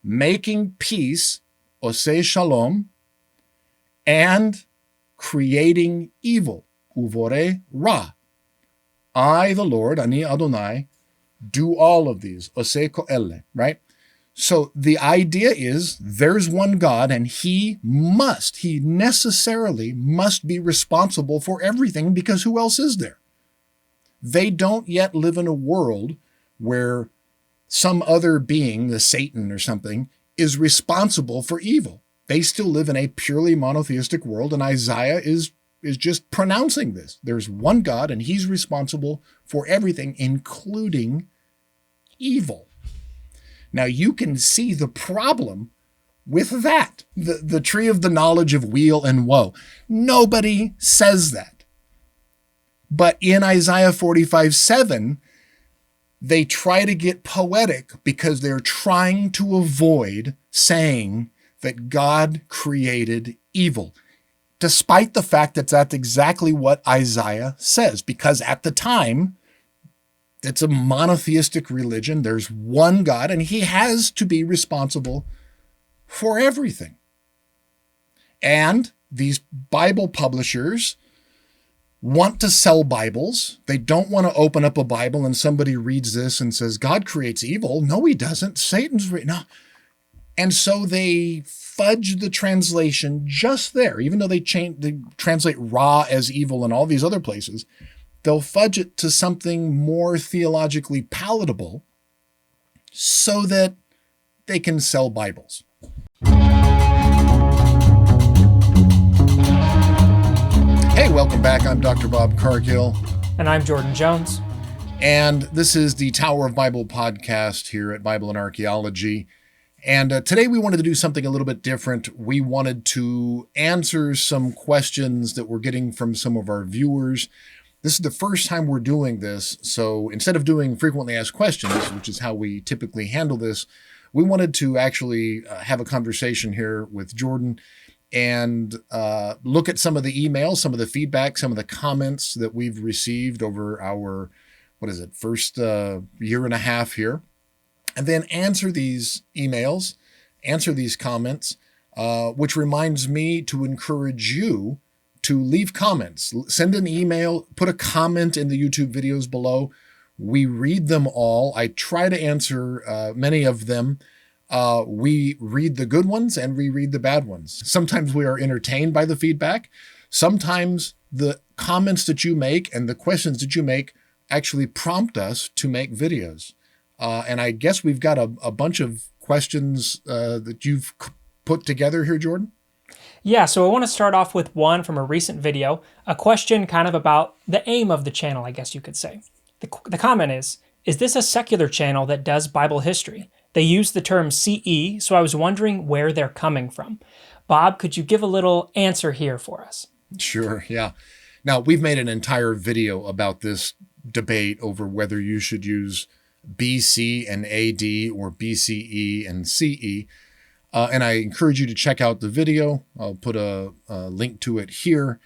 making peace, oseh shalom, and creating evil, uvore ra. I, the Lord, ani Adonai, do all of these, oseh ko'ele, right? So the idea is there's one God, and he necessarily must be responsible for everything, because who else is there? They don't yet live in a world where some other being, the Satan or something, is responsible for evil. They still live in a purely monotheistic world, and Isaiah is just pronouncing this. There's one God, and he's responsible for everything, including evil. Now, you can see the problem with that, the tree of the knowledge of weal and woe. Nobody says that. But in Isaiah 45:7, they try to get poetic because they're trying to avoid saying that God created evil, despite the fact that that's exactly what Isaiah says, because at the time, it's a monotheistic religion. There's one God, and he has to be responsible for everything. And these Bible publishers want to sell Bibles. They don't want to open up a Bible and somebody reads this and says, God creates evil. No, he doesn't. Satan's no. And so they fudge the translation just there, even though they translate Ra as evil in all these other places. They'll fudge it to something more theologically palatable so that they can sell Bibles. Hey, welcome back. I'm Dr. Bob Cargill. And I'm Jordan Jones. And this is the Tower of Bible podcast here at Bible and Archaeology. And today we wanted to do something a little bit different. We wanted to answer some questions that we're getting from some of our viewers. This is the first time we're doing this, so instead of doing frequently asked questions, which is how we typically handle this, we wanted to actually have a conversation here with Jordan and look at some of the emails, some of the feedback, some of the comments that we've received over our, first year and a half here, and then answer these emails, answer these comments, which reminds me to encourage you to leave comments. Send an email, put a comment in the YouTube videos below. We read them all. I try to answer many of them. We read the good ones and we read the bad ones. Sometimes we are entertained by the feedback. Sometimes the comments that you make and the questions that you make actually prompt us to make videos. And I guess we've got a bunch of questions that you've put together here, Jordan. Yeah, so I want to start off with one from a recent video, a question kind of about the aim of the channel, I guess you could say. The comment is this a secular channel that does Bible history? They use the term CE, so I was wondering where they're coming from. Bob, could you give a little answer here for us? Sure, yeah. Now, we've made an entire video about this debate over whether you should use BC and AD or BCE and CE. And I encourage you to check out the video. I'll put a link to it here.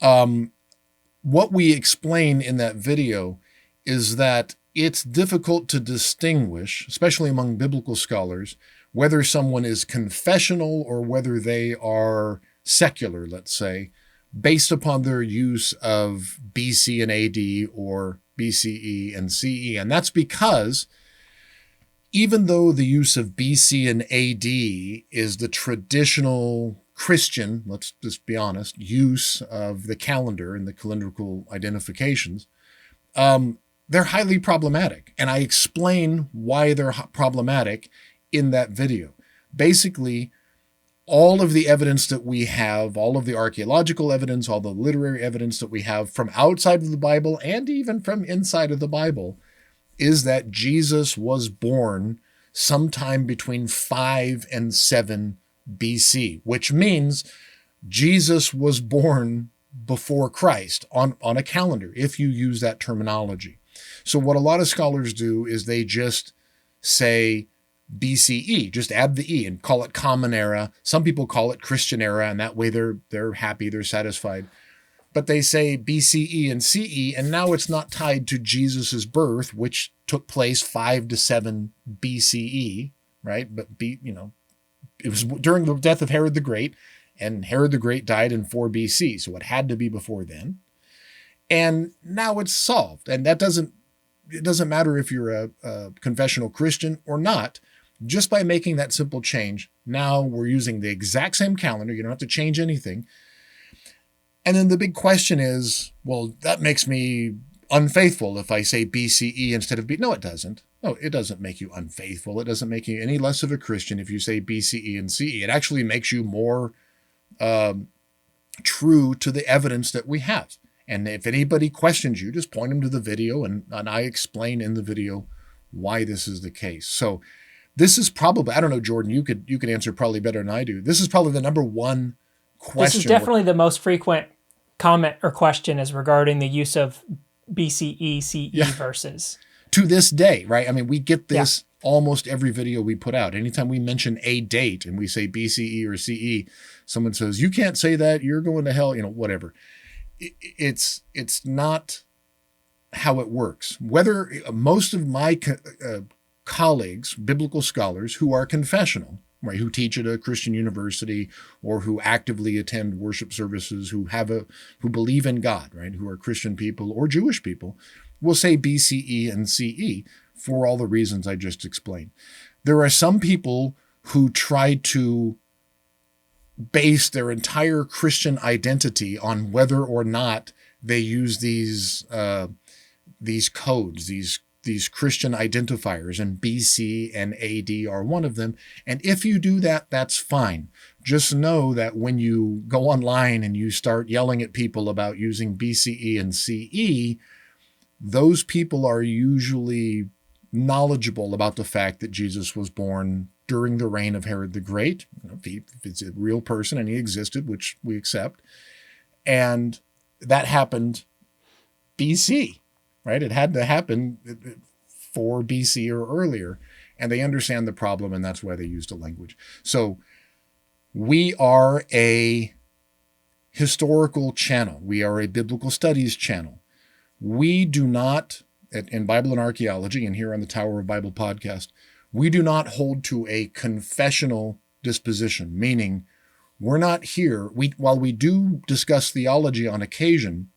What we explain in that video is that it's difficult to distinguish, especially among biblical scholars, whether someone is confessional or whether they are secular, let's say, based upon their use of BC and AD or BCE and CE. And that's because even though the use of BC and AD is the traditional Christian, let's just be honest, use of the calendar and the calendrical identifications, they're highly problematic. And I explain why they're problematic in that video. Basically, all of the evidence that we have, all of the archaeological evidence, all the literary evidence that we have from outside of the Bible and even from inside of the Bible is that Jesus was born sometime between 5 and 7 BC, which means Jesus was born before Christ on a calendar, if you use that terminology. So what a lot of scholars do is they just say BCE, just add the E and call it Common Era. Some people call it Christian Era, and that way they're happy, they're satisfied. But they say BCE and CE, and now it's not tied to Jesus's birth, which took place 5 to 7 BCE, right? But it was during the death of Herod the Great, and Herod the Great died in 4 BC, so it had to be before then. And now it's solved. And it doesn't matter if you're a confessional Christian or not. Just by making that simple change, now we're using the exact same calendar. You don't have to change anything. And then the big question is, well, that makes me unfaithful if I say BCE instead of B. No, it doesn't. No, it doesn't make you unfaithful. It doesn't make you any less of a Christian if you say BCE and CE. It actually makes you more true to the evidence that we have. And if anybody questions you, just point them to the video, and I explain in the video why this is the case. So this is probably, I don't know, Jordan, you could answer probably better than I do. This is probably the number one question. This is definitely the most frequent comment or question is regarding the use of BCE, CE verses. To this day, right? I mean, we get this almost every video we put out. Anytime we mention a date and we say BCE or CE, someone says, you can't say that, you're going to hell, whatever. It's not how it works. Whether most of my colleagues, biblical scholars who are confessional, right, who teach at a Christian university or who actively attend worship services, who believe in God, right, who are Christian people or Jewish people, will say BCE and CE for all the reasons I just explained. There are some people who try to base their entire Christian identity on whether or not they use these codes, these Christian identifiers, and BC and AD are one of them. And if you do that, that's fine. Just know that when you go online and you start yelling at people about using BCE and CE, those people are usually knowledgeable about the fact that Jesus was born during the reign of Herod the Great. If it's a real person and he existed, which we accept. And that happened BC, right? It had to happen 4 BC or earlier. And they understand the problem, and that's why they used a language. So we are a historical channel. We are a biblical studies channel. We do not, in Bible and Archaeology, and here on the Tower of Bible podcast, we do not hold to a confessional disposition, meaning we're not here. While we do discuss theology on occasion,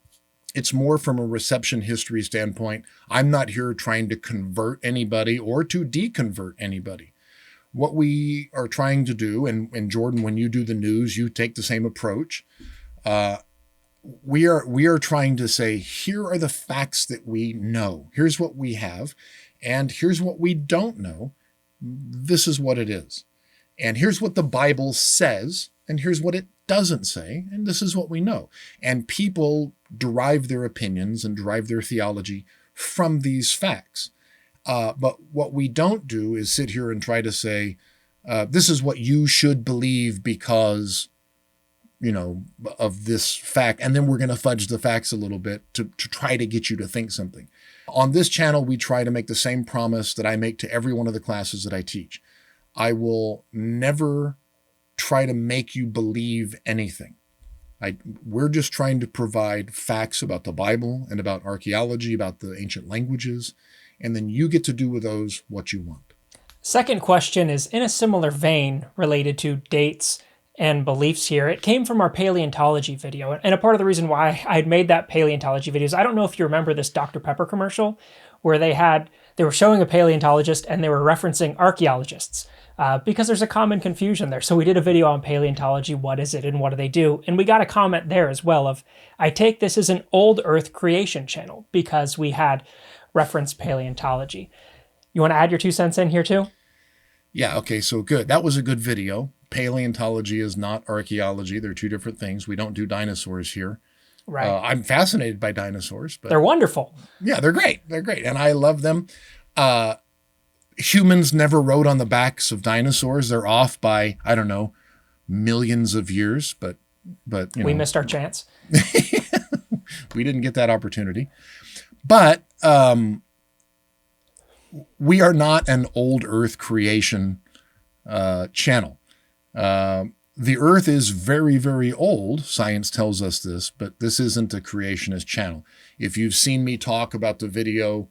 it's more from a reception history standpoint. I'm not here trying to convert anybody or to deconvert anybody. What we are trying to do, and Jordan, when you do the news, you take the same approach. We are trying to say, here are the facts that we know. Here's what we have, and here's what we don't know. This is what it is. And here's what the Bible says, and here's what it doesn't say, and this is what we know. And people derive their opinions and derive their theology from these facts. But what we don't do is sit here and try to say, this is what you should believe because of this fact, and then we're going to fudge the facts a little bit to try to get you to think something. On this channel, we try to make the same promise that I make to every one of the classes that I teach. I will never try to make you believe anything. We're just trying to provide facts about the Bible and about archaeology, about the ancient languages, and then you get to do with those what you want. Second question is in a similar vein related to dates and beliefs here. It came from our paleontology video. And a part of the reason why I had made that paleontology video is I don't know if you remember this Dr. Pepper commercial where they were showing a paleontologist and they were referencing archaeologists because there's a common confusion there. So we did a video on paleontology. What is it and what do they do? And we got a comment there as well of, I take this as an old Earth creation channel because we had referenced paleontology. You want to add your 2 cents in here too? Yeah, okay, so good. That was a good video. Paleontology is not archaeology. They're 2 different things. We don't do dinosaurs here. Right. I'm fascinated by dinosaurs. But they're wonderful. Yeah, they're great. They're great. And I love them. Humans never rode on the backs of dinosaurs. They're off by, I don't know, millions of years. But we missed our chance. We didn't get that opportunity. But we are not an old Earth creation channel. The Earth is very, very old. Science tells us this, but this isn't a creationist channel. If you've seen me talk about the video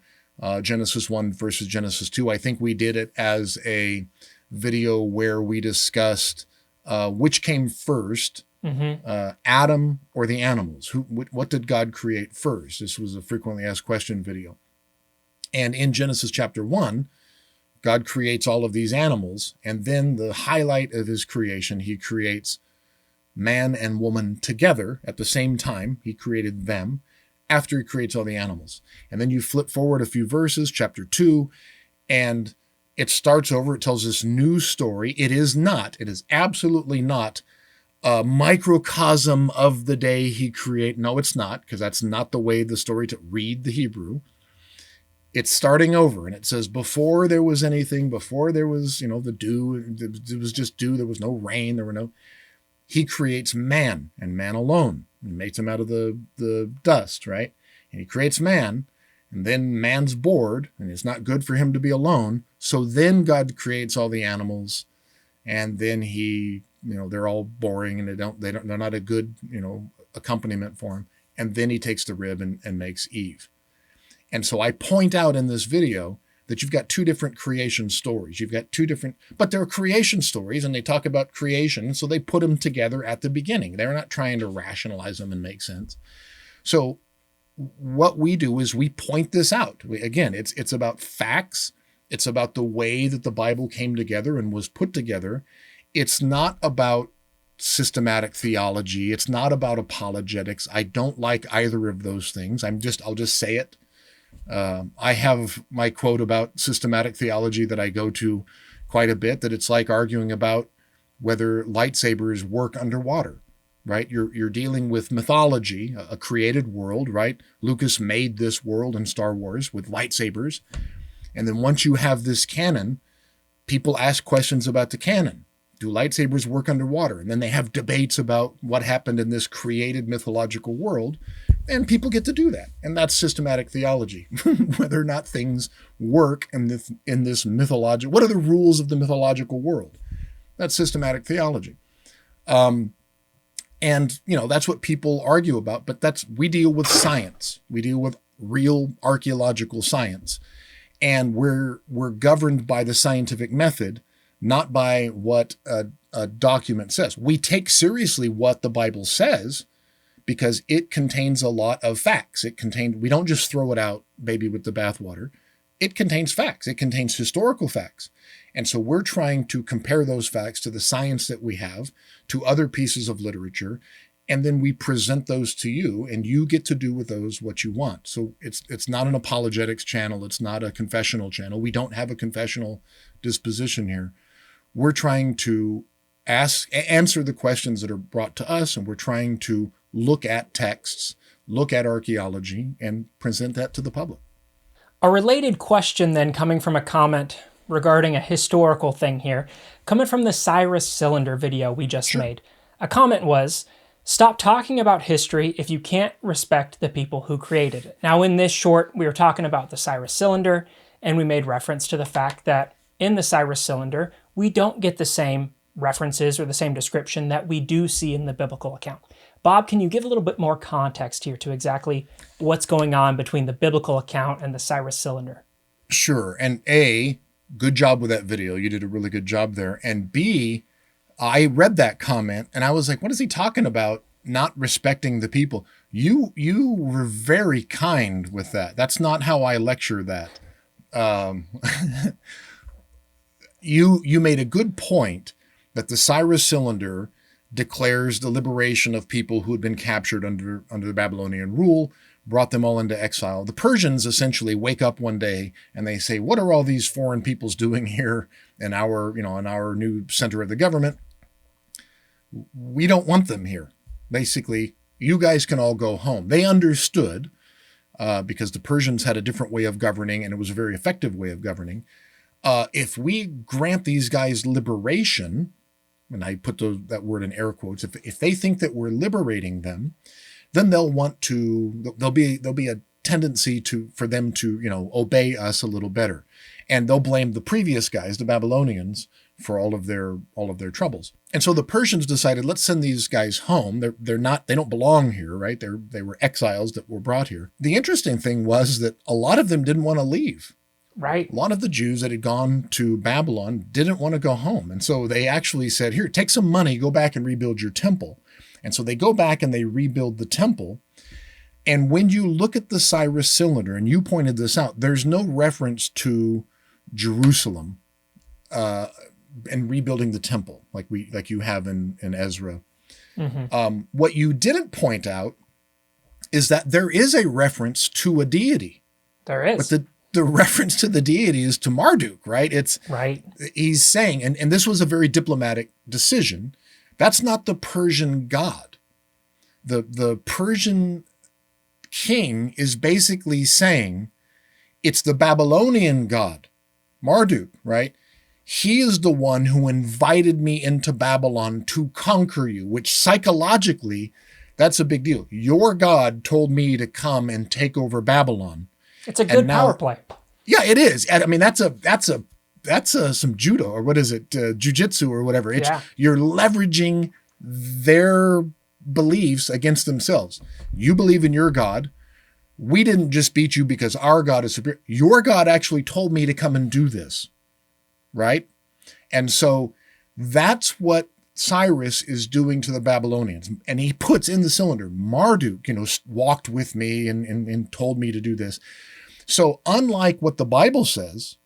Genesis 1 versus Genesis 2, I think we did it as a video where we discussed which came first, Mm-hmm. Adam or the animals. What did God create first? This was a frequently asked question video. And in Genesis chapter 1, God creates all of these animals, and then the highlight of his creation, he creates man and woman together at the same time. He created them after he creates all the animals. And then you flip forward a few verses, chapter 2, and it starts over. It tells this new story. It is absolutely not a microcosm of the day he created. No, it's not, because that's not the way the story to read the Hebrew. It's starting over, and it says, before there was anything, before there was, the dew, it was just dew, there was no rain, he creates man, and man alone, and makes him out of the dust, right? And he creates man, and then man's bored, and it's not good for him to be alone, so then God creates all the animals, and then they're all boring, and they're not a good, accompaniment for him, and then he takes the rib and makes Eve. And so I point out in this video that you've got two different creation stories. You've got two different, but they're creation stories, and they talk about creation, so they put them together at the beginning. They're not trying to rationalize them and make sense. So what we do is we point this out. Again, it's about facts. It's about the way that the Bible came together and was put together. It's not about systematic theology. It's not about apologetics. I don't like either of those things. I'll just say it. I have my quote about systematic theology that I go to quite a bit, that it's like arguing about whether lightsabers work underwater, right? You're dealing with mythology, a created world, right? Lucas made this world in Star Wars with lightsabers. And then once you have this canon, people ask questions about the canon. Do lightsabers work underwater? And then they have debates about what happened in this created mythological world. And people get to do that. And that's systematic theology, whether or not things work in this mythological. What are the rules of the mythological world? That's systematic theology. And, that's what people argue about. But we deal with science. We deal with real archaeological science. And we're governed by the scientific method, not by what a document says. We take seriously what the Bible says, because it contains a lot of facts. We don't just throw it out, baby, with the bathwater. It contains facts. It contains historical facts. And so we're trying to compare those facts to the science that we have, to other pieces of literature, and then we present those to you, and you get to do with those what you want. So it's not an apologetics channel. It's not a confessional channel. We don't have a confessional disposition here. We're trying to answer the questions that are brought to us, and we're trying to look at texts, look at archaeology, and present that to the public. A related question then, coming from a comment regarding a historical thing here, coming from the Cyrus Cylinder video we just made. A comment was, stop talking about history if you can't respect the people who created it. Now in this short, we were talking about the Cyrus Cylinder, and we made reference to the fact that in the Cyrus Cylinder, we don't get the same references or the same description that we do see in the biblical account. Bob, can you give a little bit more context here to exactly what's going on between the biblical account and the Cyrus Cylinder? Sure. And A, good job with that video. You did a really good job there. And B, I read that comment and I was like, what is he talking about? Not respecting the people. You were very kind with that. That's not how I lecture that. You made a good point that the Cyrus Cylinder declares the liberation of people who had been captured under the Babylonian rule, brought them all into exile. The Persians essentially wake up one day and they say, what are all these foreign peoples doing here in our new center of the government? We don't want them here. Basically, you guys can all go home. They understood, because the Persians had a different way of governing, and it was a very effective way of governing. If we grant these guys liberation, and I put that word in air quotes, if they think that we're liberating them, then there'll be a tendency for them to, obey us a little better. And they'll blame the previous guys, the Babylonians, for all of their troubles. And so the Persians decided, let's send these guys home. They don't belong here, right? They were exiles that were brought here. The interesting thing was that a lot of them didn't want to leave. Right. A lot of the Jews that had gone to Babylon didn't want to go home. And so they actually said, here, take some money, go back and rebuild your temple. And so they go back and they rebuild the temple. And when you look at the Cyrus Cylinder, and you pointed this out, there's no reference to Jerusalem and rebuilding the temple like you have in Ezra. What you didn't point out is that there is a reference to a deity. There is. But the reference to the deity is to Marduk, right? It's right. He's saying, and this was a very diplomatic decision, that's not the Persian god. The Persian king is basically saying it's the Babylonian god, Marduk, right? He is the one who invited me into Babylon to conquer you, which psychologically, that's a big deal. Your God told me to come and take over Babylon. It's a good power play. Yeah, it is. I mean, that's some judo, or what is it? Jujitsu or whatever. You're leveraging their beliefs against themselves. You believe in your God. We didn't just beat you because our God is superior. Your God actually told me to come and do this. Right? And so that's what Cyrus is doing to the Babylonians. And he puts in the cylinder, Marduk, walked with me and told me to do this. So unlike what the Bible says,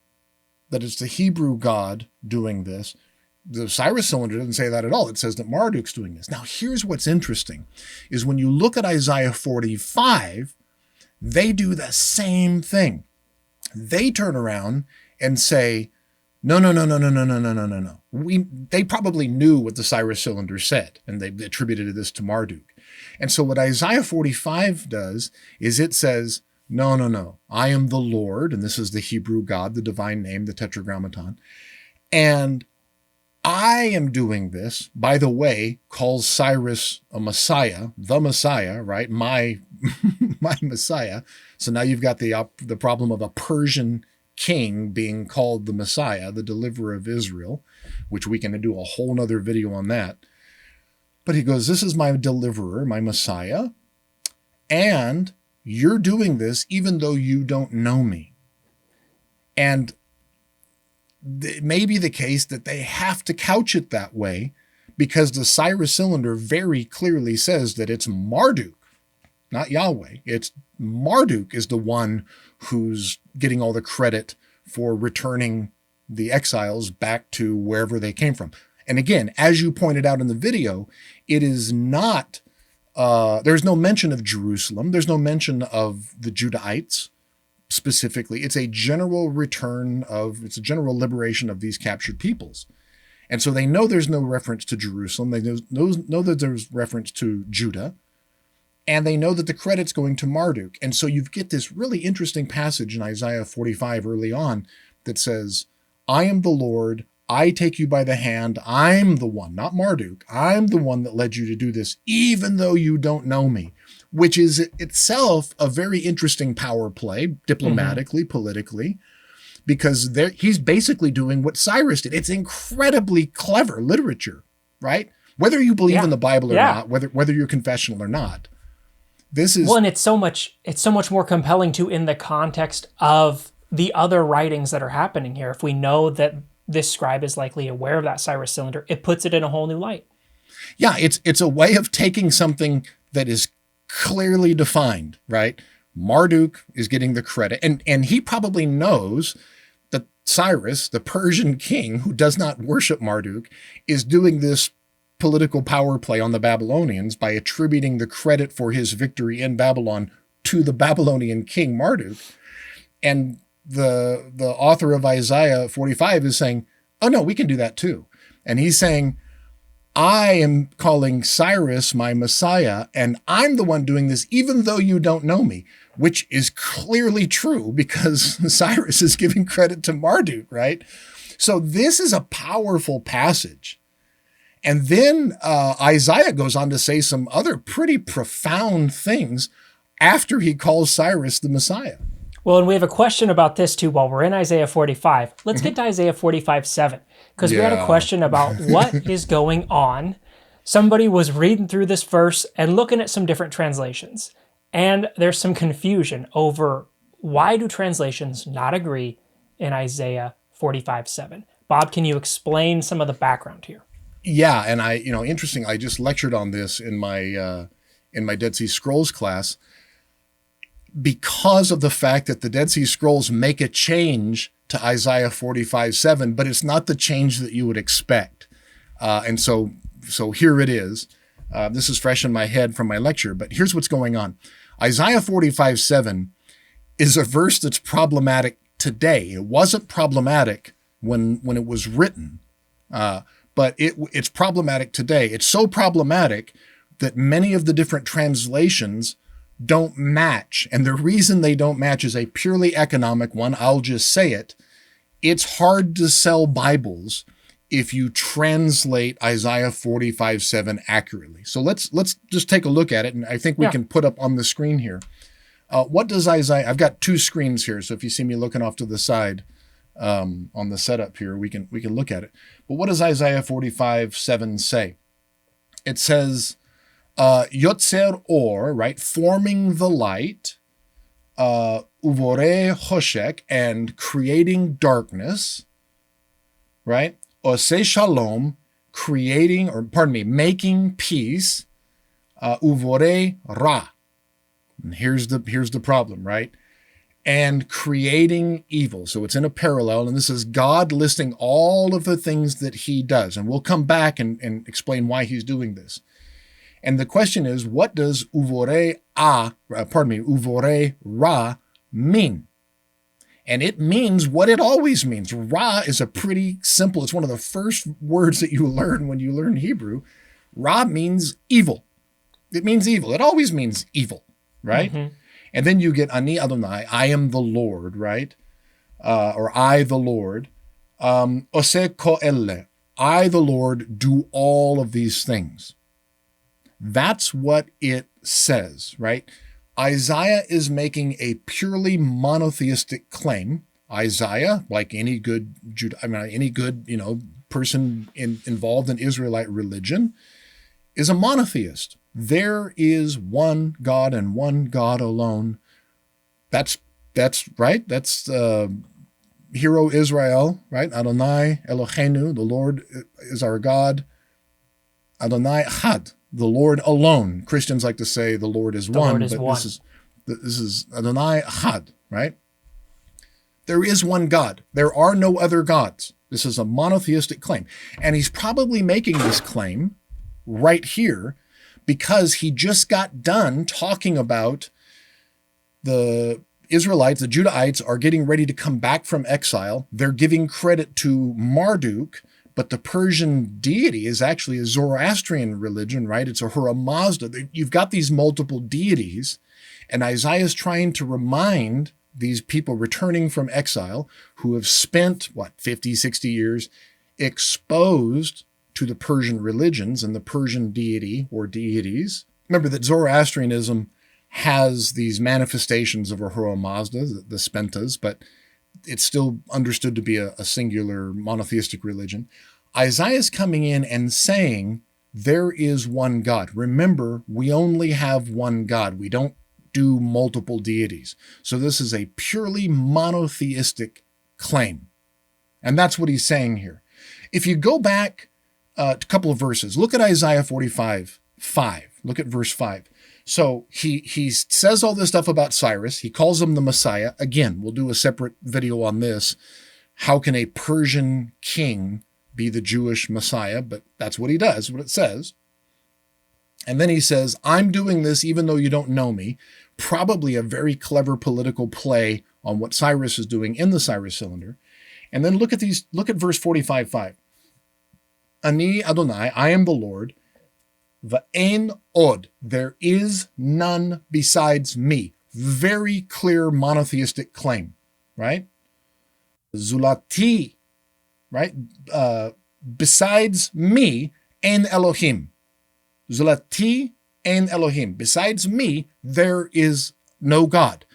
that it's the Hebrew God doing this, the Cyrus Cylinder doesn't say that at all. It says that Marduk's doing this. Now, here's what's interesting, is when you look at Isaiah 45, they do the same thing. They turn around and say, no. They probably knew what the Cyrus Cylinder said, and they attributed this to Marduk. And so what Isaiah 45 does is it says, no. I am the Lord, and this is the Hebrew God, the divine name, the Tetragrammaton. And I am doing this, by the way, calls Cyrus a Messiah, the Messiah, right? My Messiah. So now you've got the problem of a Persian king being called the Messiah, the deliverer of Israel, which we can do a whole nother video on that. But he goes, this is my deliverer, my Messiah, and you're doing this even though you don't know me. And it may be the case that they have to couch it that way because the Cyrus Cylinder very clearly says that it's Marduk, not Yahweh. It's Marduk is the one who's getting all the credit for returning the exiles back to wherever they came from. And again, as you pointed out in the video, it is not, there's no mention of Jerusalem. There's no mention of the Judahites specifically. It's a general it's a general liberation of these captured peoples. And so they know there's no reference to Jerusalem. They know that there's reference to Judah. And they know that the credit's going to Marduk. And so you get this really interesting passage in Isaiah 45 early on that says, I am the Lord, I take you by the hand, I'm the one, not Marduk, I'm the one that led you to do this, even though you don't know me, which is itself a very interesting power play, diplomatically, politically, because he's basically doing what Cyrus did. It's incredibly clever literature, right? Whether you believe in the Bible or not, whether you're confessional or not. And it's so much more compelling too in the context of the other writings that are happening here. If we know that this scribe is likely aware of that Cyrus Cylinder, it puts it in a whole new light. Yeah, it's a way of taking something that is clearly defined, right? Marduk is getting the credit, and he probably knows that Cyrus, the Persian king who does not worship Marduk, is doing this political power play on the Babylonians by attributing the credit for his victory in Babylon to the Babylonian king Marduk. And the author of Isaiah 45 is saying, oh no, we can do that too. And he's saying, I am calling Cyrus my Messiah, and I'm the one doing this even though you don't know me, which is clearly true because Cyrus is giving credit to Marduk, right? So this is a powerful passage. And then Isaiah goes on to say some other pretty profound things after he calls Cyrus the Messiah. Well, and we have a question about this too while we're in Isaiah 45. Let's get to Isaiah 45:7, because we had a question about what is going on. Somebody was reading through this verse and looking at some different translations. And there's some confusion over why do translations not agree in Isaiah 45:7. Bob, can you explain some of the background here? Yeah, and interesting. I just lectured on this in my Dead Sea Scrolls class because of the fact that the Dead Sea Scrolls make a change to Isaiah 45:7, but it's not the change that you would expect. And so here it is. This is fresh in my head from my lecture, but here's what's going on. Isaiah 45:7 is a verse that's problematic today. It wasn't problematic when it was written, but it's problematic today. It's so problematic that many of the different translations don't match. And the reason they don't match is a purely economic one. I'll just say it. It's hard to sell Bibles if you translate Isaiah 45:7 accurately. So let's just take a look at it. And I think we can put up on the screen here. What does Isaiah, I've got two screens here. So if you see me looking off to the side on the setup here, we can look at it. But what does Isaiah 45:7 say? It says, Yotzer or, right, forming the light, uvore choshek, and creating darkness, right? Ose shalom, making peace, uvore ra. And here's the problem, right? And creating evil. So it's in a parallel, and this is God listing all of the things that he does. And we'll come back and explain why he's doing this. And the question is, what does uvore ra mean? And it means what it always means. Ra is a pretty simple, it's one of the first words that you learn when you learn Hebrew. Ra means evil. It means evil. It always means evil, right? Mm-hmm. And then you get Ani Adonai, I am the Lord, right? Or I the Lord. Ose ko'elle, I the Lord do all of these things. That's what it says, right? Isaiah is making a purely monotheistic claim. Isaiah, like any good person involved in Israelite religion, is a monotheist. There is one God and one God alone. That's right. That's Hero Israel, right? Adonai Eloheinu, the Lord is our God. Adonai Echad, the Lord alone. Christians like to say the Lord is one, but this is Adonai Echad, right? There is one God. There are no other gods. This is a monotheistic claim. And he's probably making this claim right here because he just got done talking about the Israelites, the Judahites are getting ready to come back from exile. They're giving credit to Marduk, but the Persian deity is actually a Zoroastrian religion, right? It's a Ahura Mazda. You've got these multiple deities, and Isaiah is trying to remind these people returning from exile who have spent, 50, 60 years exposed to the Persian religions and the Persian deity or deities. Remember that Zoroastrianism has these manifestations of Ahura Mazda, the Spentas, but it's still understood to be a singular monotheistic religion. Isaiah's coming in and saying there is one God. Remember, we only have one God. We don't do multiple deities. So this is a purely monotheistic claim. And that's what he's saying here. If you go back a couple of verses, look at Isaiah 45:5. Look at verse 5. So he says all this stuff about Cyrus. He calls him the Messiah. Again, we'll do a separate video on this. How can a Persian king be the Jewish Messiah? But that's what he does, what it says. And then he says, I'm doing this even though you don't know me. Probably a very clever political play on what Cyrus is doing in the Cyrus Cylinder. And then look at verse 45:5. Ani Adonai, I am the Lord. V'ein od, there is none besides me. Very clear monotheistic claim, right? Zulati, right? Besides me, en Elohim. Zulati, en Elohim. Besides me, there is no God.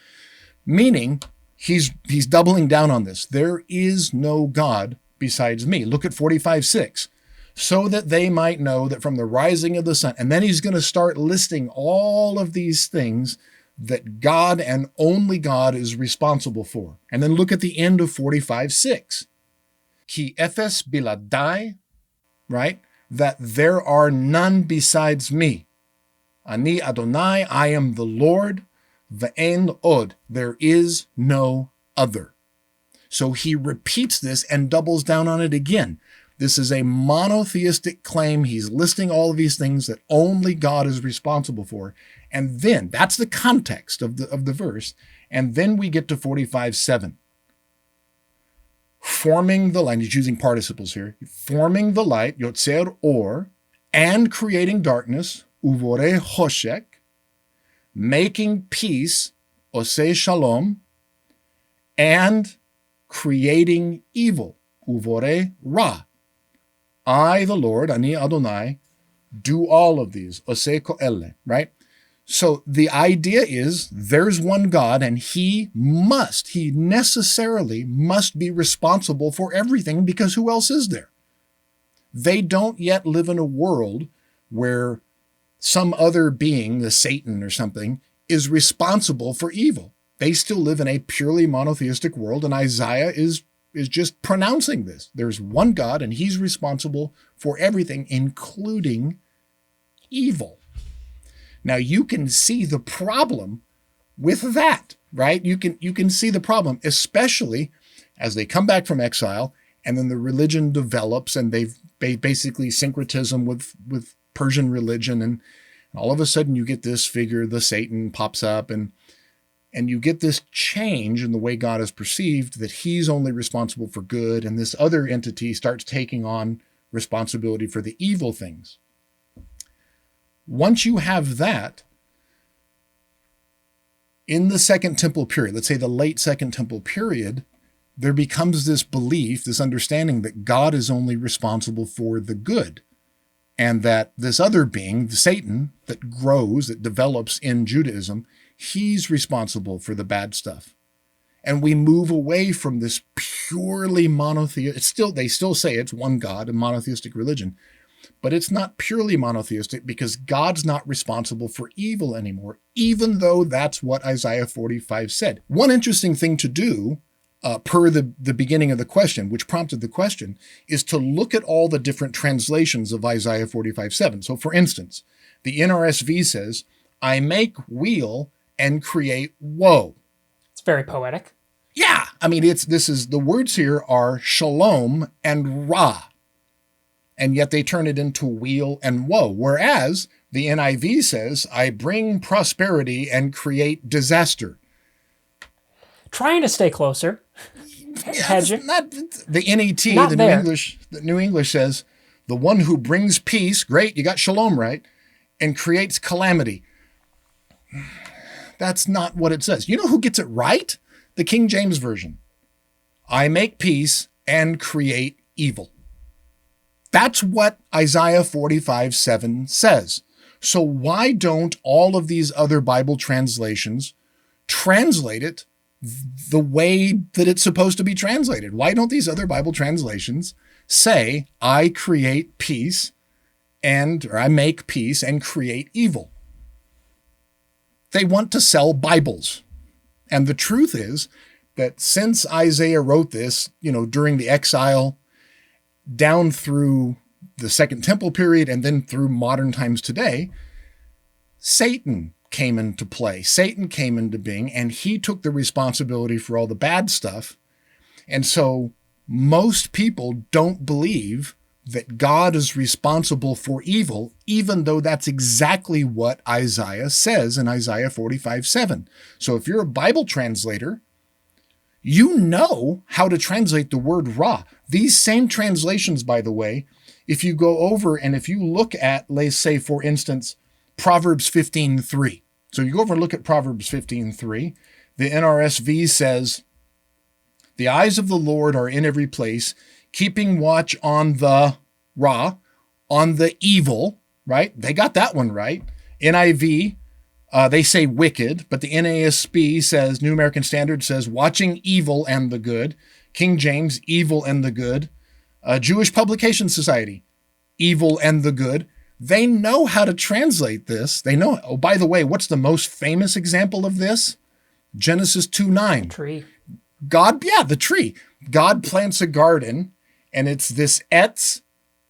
Meaning, he's doubling down on this. There is no God besides me. Look at 45:6. So that they might know that from the rising of the sun, and then he's going to start listing all of these things that God and only God is responsible for. And then look at the end of 45:6. Ki ephes biladai, right? That there are none besides me. Ani Adonai, I am the Lord. Ve'en od, there is no other. So he repeats this and doubles down on it again. This is a monotheistic claim. He's listing all of these things that only God is responsible for. And then, that's the context of the verse. And then we get to 45:7. Forming the light, he's using participles here. Forming the light, yotzer or, and creating darkness, uvore choshek, making peace, oseh shalom, and creating evil, uvore ra. I, the Lord, ani Adonai, do all of these, oseh ko'ele, right? So the idea is there's one God and he necessarily must be responsible for everything, because who else is there? They don't yet live in a world where some other being, the Satan or something, is responsible for evil. They still live in a purely monotheistic world, and Isaiah is just pronouncing this. There's one God and he's responsible for everything, including evil. Now you can see the problem with that, right? You can see the problem, especially as they come back from exile and then the religion develops and they've basically syncretism with Persian religion, and all of a sudden you get this figure, the Satan, pops up, and you get this change in the way God is perceived, that he's only responsible for good, and this other entity starts taking on responsibility for the evil things. Once you have that, in the Second Temple period, let's say the late Second Temple period, there becomes this belief, this understanding that God is only responsible for the good, and that this other being, Satan, that grows, that develops in Judaism, he's responsible for the bad stuff. And we move away from this purely monotheistic, they still say it's one God, a monotheistic religion, but it's not purely monotheistic because God's not responsible for evil anymore, even though that's what Isaiah 45 said. One interesting thing to do, per the beginning of the question, which prompted the question, is to look at all the different translations of Isaiah 45:7. So for instance, the NRSV says, I make weal and create woe. It's very poetic. Yeah. I mean, the words here are shalom and ra. And yet they turn it into weal and woe. Whereas the NIV says, I bring prosperity and create disaster. Trying to stay closer. Hedging. Not the NET, not the there. New English says, the one who brings peace, great, you got shalom, right? And creates calamity. That's not what it says. You know who gets it right? The King James Version. I make peace and create evil. That's what Isaiah 45:7 says. So why don't all of these other Bible translations translate it the way that it's supposed to be translated? Why don't these other Bible translations say, I create peace or I make peace and create evil? They want to sell Bibles. And the truth is that since Isaiah wrote this, during the exile, down through the Second Temple period and then through modern times today, Satan came into play. Satan came into being, and he took the responsibility for all the bad stuff. And so most people don't believe that God is responsible for evil, even though that's exactly what Isaiah says in Isaiah 45:7. So if you're a Bible translator, you know how to translate the word ra. These same translations, by the way, if you go over and if you look at, let's say, for instance, Proverbs 15:3. So you go over and look at Proverbs 15:3. The NRSV says, the eyes of the Lord are in every place, keeping watch on the ra, on the evil, right? They got that one right. NIV, they say wicked, but the NASB says, New American Standard says, watching evil and the good. King James, evil and the good. Jewish Publication Society, evil and the good. They know how to translate this. They know, oh, by the way, what's the most famous example of this? Genesis 2:9. Tree. The tree. God plants a garden, and it's this etz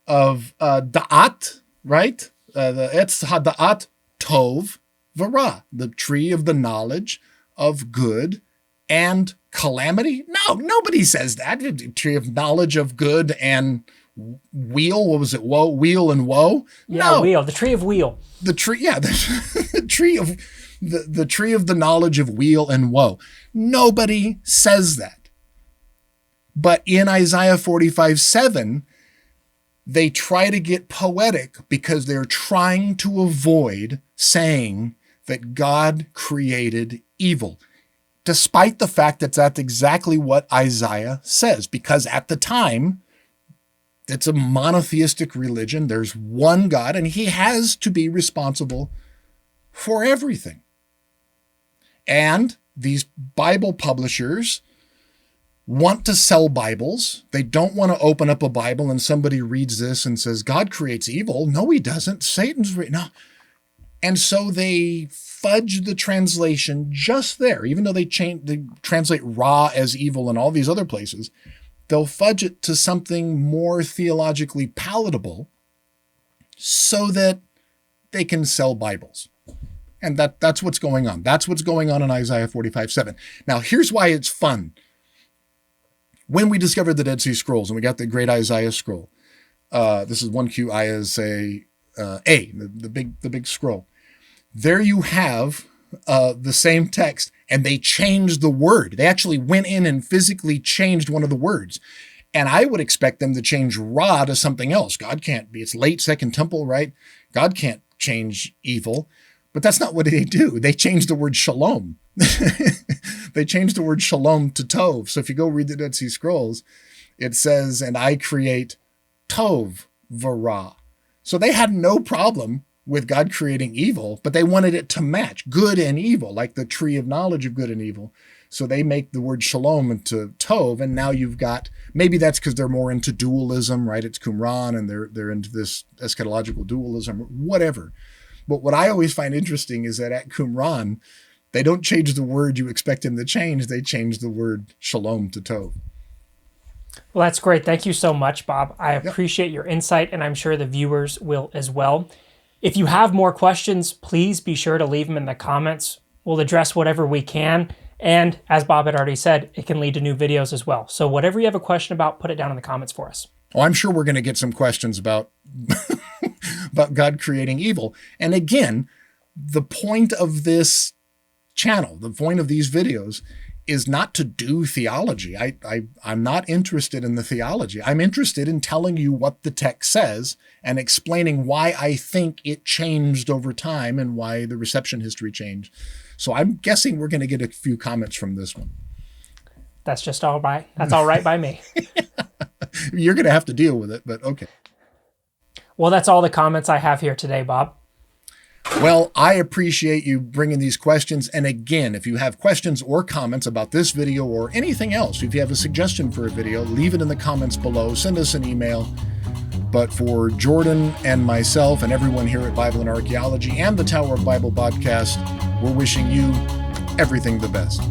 of da'at, right? The etz hada'at tov v'ra, the tree of the knowledge of good and calamity. No, nobody says that. The tree of knowledge of good and weal. What was it? Woe, weal and woe. Yeah, no. weal. The tree of weal. The tree. Yeah, the tree of the tree of the knowledge of weal and woe. Nobody says that. But in Isaiah 45:7, they try to get poetic because they're trying to avoid saying that God created evil, despite the fact that that's exactly what Isaiah says, because at the time, it's a monotheistic religion. There's one God, and he has to be responsible for everything. And these Bible publishers want to sell Bibles. They don't want to open up a Bible and somebody reads this and says, God creates evil. No, he doesn't. Satan's no. And so they fudge the translation just there, even though they translate Ra as evil in all these other places. They'll fudge it to something more theologically palatable so that they can sell Bibles. And that's what's going on. That's what's going on in Isaiah 45:7. Now, here's why it's fun. When we discovered the Dead Sea Scrolls and we got the Great Isaiah Scroll, this is 1Q ISA A, the big scroll. There you have the same text, and they changed the word. They actually went in and physically changed one of the words. And I would expect them to change Ra to something else. God can't be, it's late Second Temple, right? God can't change evil. But that's not what they do. They changed the word shalom. They changed the word shalom to tov. So if you go read the Dead Sea Scrolls, it says, and I create tov v'ra. So they had no problem with God creating evil, but they wanted it to match good and evil, like the tree of knowledge of good and evil. So they make the word shalom into tov, and now you've got, maybe that's because they're more into dualism, right? It's Qumran, and they're into this eschatological dualism, whatever. But what I always find interesting is that at Qumran, they don't change the word you expect them to change. They change the word shalom to tov. Well, that's great. Thank you so much, Bob. I appreciate your insight, and I'm sure the viewers will as well. If you have more questions, please be sure to leave them in the comments. We'll address whatever we can. And as Bob had already said, it can lead to new videos as well. So whatever you have a question about, put it down in the comments for us. Oh, I'm sure we're going to get some questions about about God creating evil. And again, the point of this channel, the point of these videos is not to do theology. I'm not interested in the theology. I'm interested in telling you what the text says and explaining why I think it changed over time and why the reception history changed. So I'm guessing we're going to get a few comments from this one. That's just all right. That's all right by me. You're going to have to deal with it, but okay. Well, that's all the comments I have here today, Bob. Well, I appreciate you bringing these questions. And again, if you have questions or comments about this video or anything else, if you have a suggestion for a video, leave it in the comments below. Send us an email. But for Jordan and myself and everyone here at Bible and Archaeology and the Tower of Bible podcast, we're wishing you everything the best.